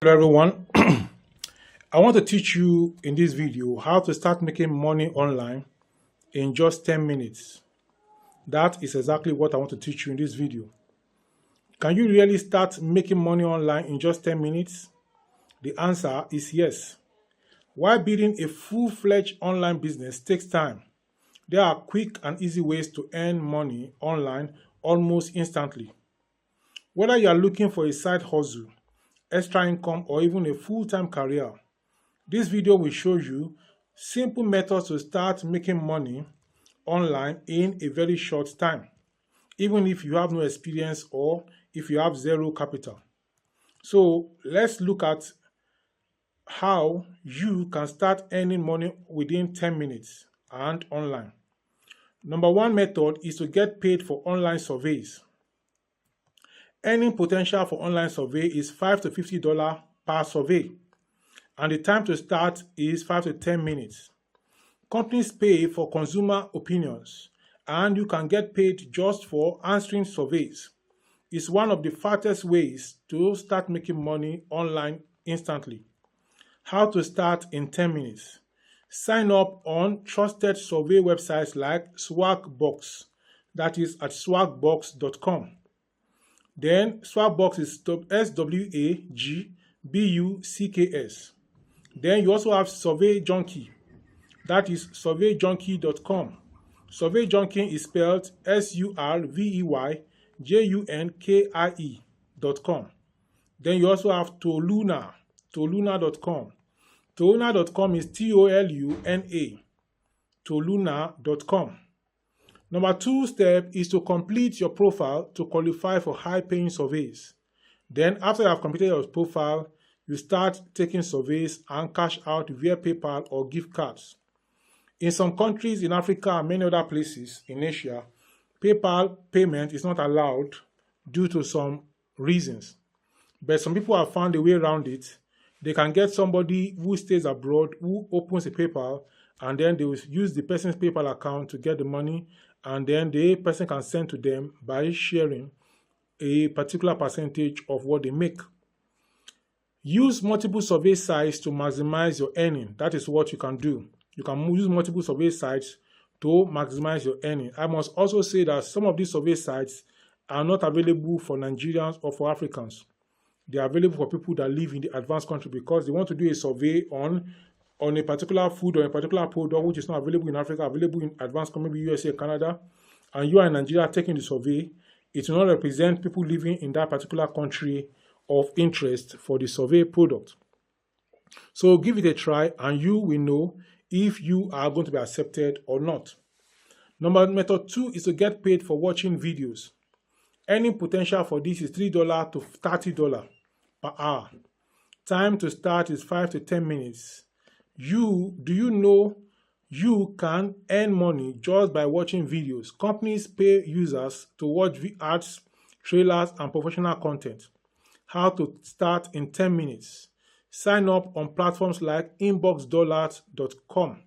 Hello everyone. I want to teach you in this video how to start making money online in just 10 minutes. That is exactly what I want to teach you in this video. Can you really start making money online in just 10 minutes? The answer is yes. While building a full-fledged online business takes time, there are quick and easy ways to earn money online almost instantly. Whether you are looking for a side hustle, extra income, or even a full-time career, this video will show you simple methods to start making money online in a very short time, even if you have no experience or if you have zero capital. So let's look at how you can start earning money within 10 minutes and online. Number one method is to get paid for online surveys. Earning potential for online survey is $5 to $50 per survey, and the time to start is 5 to 10 minutes. Companies pay for consumer opinions, and you can get paid just for answering surveys. It's one of the fastest ways to start making money online instantly. How to start in 10 minutes. Sign up on trusted survey websites like Swagbucks, that is at swagbucks.com. Then Swagbucks is SWAGBUCKS. Then you also have Survey Junkie, that is surveyjunkie.com. Survey Junkie is spelled SURVEYJUNKIE.com. Then you also have Toluna.com. Toluna.com is TOLUNA, Toluna.com. Number two step is to complete your profile to qualify for high-paying surveys. Then after you have completed your profile, you start taking surveys and cash out via PayPal or gift cards. In some countries in Africa and many other places in Asia, PayPal payment is not allowed due to some reasons. But some people have found a way around it. They can get somebody who stays abroad who opens a PayPal, and then they will use the person's PayPal account to get the money, and then the person can send to them by sharing a particular percentage of what they make. Use multiple survey sites to maximize your earning. That is what you can do. You can use multiple survey sites to maximize your earning. I must also say that some of these survey sites are not available for Nigerians or for Africans. They are available for people that live in the advanced country because they want to do a survey on a particular food or a particular product which is not available in Africa, available in advanced countries, maybe USA, Canada, and you are in Nigeria taking the survey. It will not represent people living in that particular country of interest for the survey product. So give it a try and you will know if you are going to be accepted or not. Method two is to get paid for watching videos. Earning potential for this is $3 to $30 per hour. Time to start is 5 to 10 minutes. Do you know you can earn money just by watching videos? Companies pay users to watch ads, trailers, and professional content. How to start in 10 minutes. Sign up on platforms like inboxdollars.com,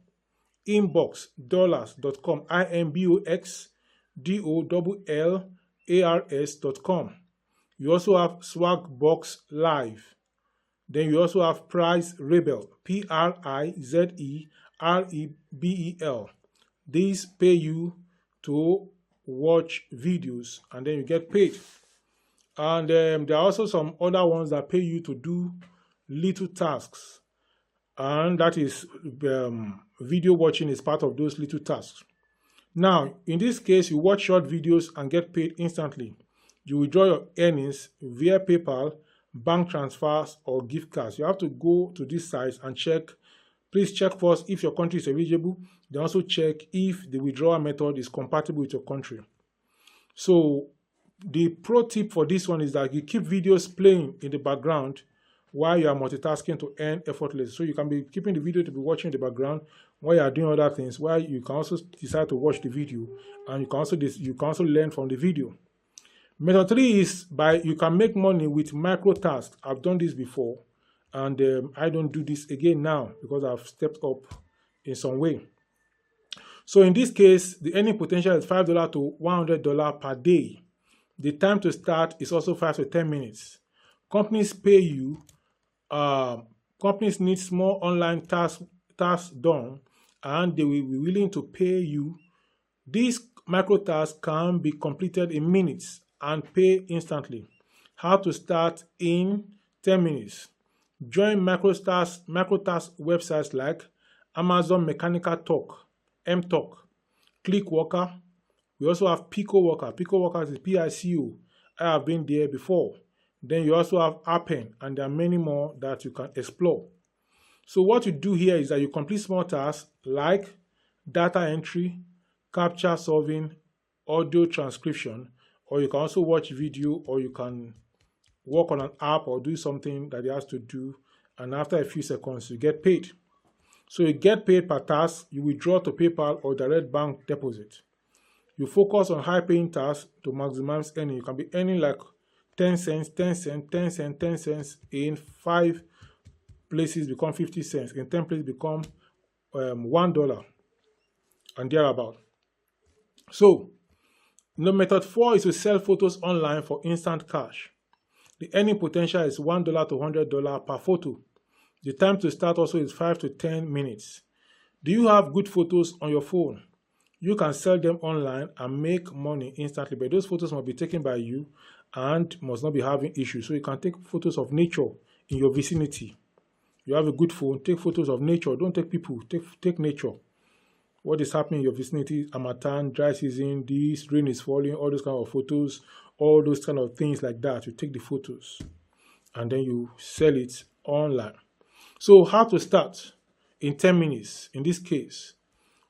inboxdollars.com, inboxdollars.com. You also have Swagbucks Live. Then you also have Prize Rebel, PRIZEREBEL. These pay you to watch videos and then you get paid. And there are also some other ones that pay you to do little tasks. And that is video watching is part of those little tasks. Now, in this case, you watch short videos and get paid instantly. You withdraw your earnings via PayPal, bank transfers, or gift cards. You have to go to these sites and check. Please check first if your country is eligible. Then also check if the withdrawal method is compatible with your country. So the pro tip for this one is that you keep videos playing in the background while you are multitasking to earn effortlessly. So you can be keeping the video to be watching in the background while you are doing other things, while you can also decide to watch the video, and you can also learn from the video. Method three is you can make money with micro tasks. I've done this before, and I don't do this again now because I've stepped up in some way. So in this case, the earning potential is $5 to $100 per day. The time to start is also 5 to 10 minutes. Companies pay you companies need small online tasks done, and they will be willing to pay you. These micro tasks can be completed in minutes and pay instantly. How to start in 10 minutes. Join microtask websites like Amazon Mechanical Turk, MTurk, ClickWorker. We also have Pico Worker. Pico Worker is PICO. I have been there before. Then you also have Appen, and there are many more that you can explore. So what you do here is that you complete small tasks like data entry, capture solving, audio transcription, or you can also watch video, or you can work on an app or do something that it has to do, and after a few seconds you get paid. So you get paid per task. You withdraw to PayPal or direct bank deposit. You focus on high paying tasks to maximize earning. You can be earning like 10 cents, 10 cents, 10 cents, 10 cents. In 5 places become 50 cents. In 10 places become $1 and thereabout. So method 4 is to sell photos online for instant cash. The earning potential is $1 to $100 per photo. The time to start also is 5 to 10 minutes. Do you have good photos on your phone? You can sell them online and make money instantly, but those photos must be taken by you and must not be having issues. So you can take photos of nature in your vicinity. You have a good phone, take photos of nature. Don't take people, take nature. What is happening in your vicinity, harmattan, dry season, this, rain is falling, all those kind of photos, all those kind of things like that. You take the photos and then you sell it online. So how to start in 10 minutes in this case?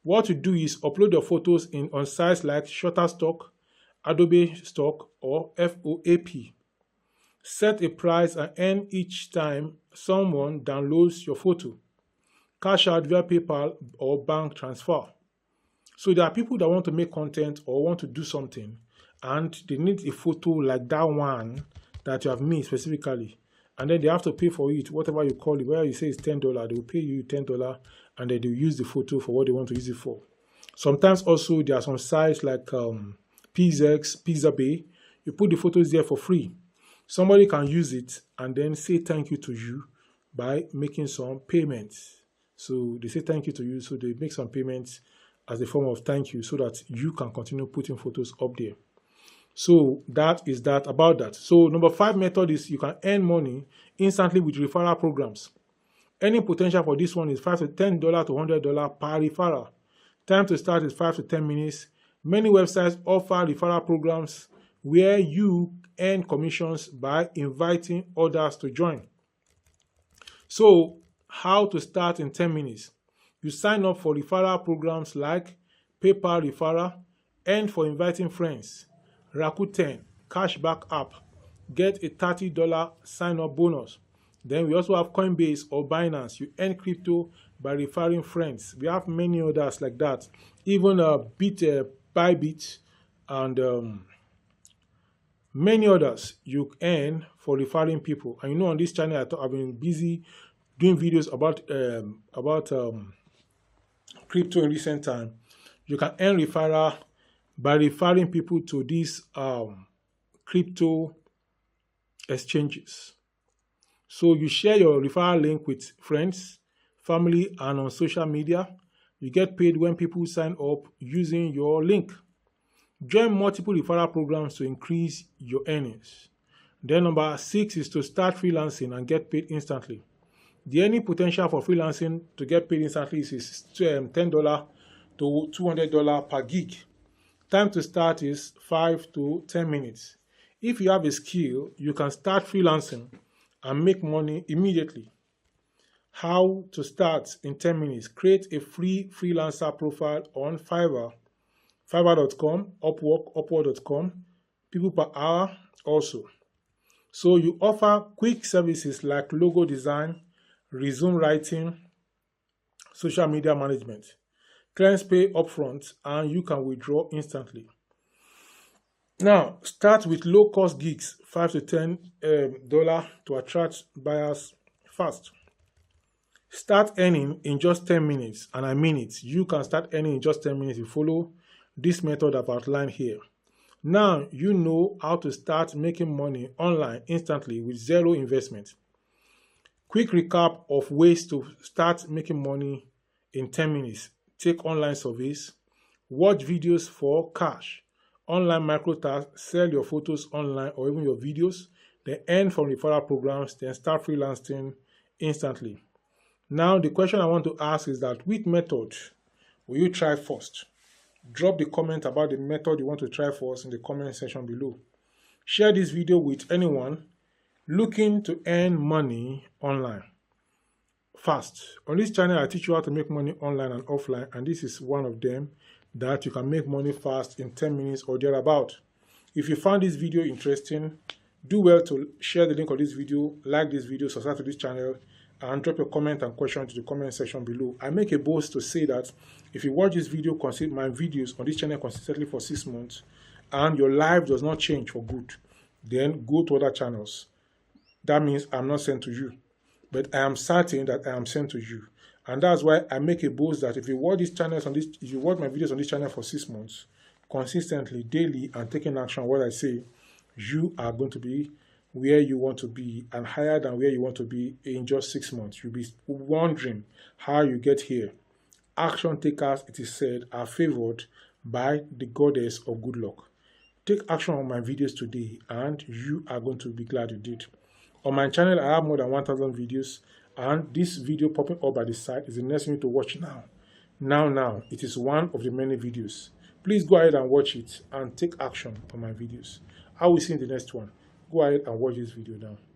What you do is upload your photos on sites like Shutterstock, Adobe Stock, or FOAP. Set a price and earn each time someone downloads your photo. Cash out via PayPal or bank transfer. So there are people that want to make content or want to do something, and they need a photo like that one that you have made specifically. And then they have to pay for it, whatever you call it. Where you say it's $10, they will pay you $10, and then they will use the photo for what they want to use it for. Sometimes also there are some sites like PZX, Pixabay. You put the photos there for free. Somebody can use it and then say thank you to you by making some payments. So they say thank you to you, so they make some payments as a form of thank you so that you can continue putting photos up there. So that is that about that. So number 5 method is you can earn money instantly with referral programs. Earning potential for this one is $5 to $10 to $100 per referral. Time to start is 5 to 10 minutes. Many websites offer referral programs where you earn commissions by inviting others to join. So how to start in 10 minutes? You sign up for referral programs like PayPal Referral, Earn for Inviting Friends, Rakuten, Cashback app, get a $30 sign-up bonus. Then we also have Coinbase or Binance. You earn crypto by referring friends. We have many others like that. Even Bybit and many others you earn for referring people. And you know, on this channel, I've been busy doing videos about crypto in recent time. You can earn referral by referring people to these crypto exchanges. So you share your referral link with friends, family, and on social media. You get paid when people sign up using your link. Join multiple referral programs to increase your earnings. Then number 6 is to start freelancing and get paid instantly. The earning potential for freelancing to get paid instantly is $10 to $200 per gig. Time to start is 5 to 10 minutes. If you have a skill, you can start freelancing and make money immediately. How to start in 10 minutes? Create a free freelancer profile on Fiverr, Fiverr.com, Upwork, Upwork.com, people per hour also. So you offer quick services like logo design, resume writing, social media management. Clients pay upfront and you can withdraw instantly. Now, start with low-cost gigs, $5 to $10 to attract buyers fast. Start earning in just 10 minutes, and I mean it. You can start earning in just 10 minutes if you follow this method I've outlined here. Now, you know how to start making money online instantly with zero investment. Quick recap of ways to start making money in 10 minutes. Take online surveys, watch videos for cash, online micro tasks, sell your photos online or even your videos, then earn from referral programs, then start freelancing instantly. Now, the question I want to ask is that which method will you try first? Drop the comment about the method you want to try first in the comment section below. Share this video with anyone looking to earn money online fast. On this channel, I teach you how to make money online and offline, and this is one of them that you can make money fast in 10 minutes or thereabout. If you found this video interesting, do well to share the link of this video, like this video, subscribe to this channel, and drop your comment and question to the comment section below. I make a boast to say that if you watch this video, my videos on this channel consistently for 6 months, and your life does not change for good, then go to other channels. That means I'm not sent to you, but I am certain that I am sent to you. And that's why I make a boast that if you watch these channels if you watch my videos on this channel for 6 months, consistently, daily, and taking action on what I say, you are going to be where you want to be and higher than where you want to be in just 6 months. You'll be wondering how you get here. Action takers, it is said, are favored by the goddess of good luck. Take action on my videos today and you are going to be glad you did. On my channel, I have more than 1,000 videos, and this video popping up by the side is the next one to watch now. Now, it is one of the many videos. Please go ahead and watch it and take action on my videos. I will see you in the next one. Go ahead and watch this video now.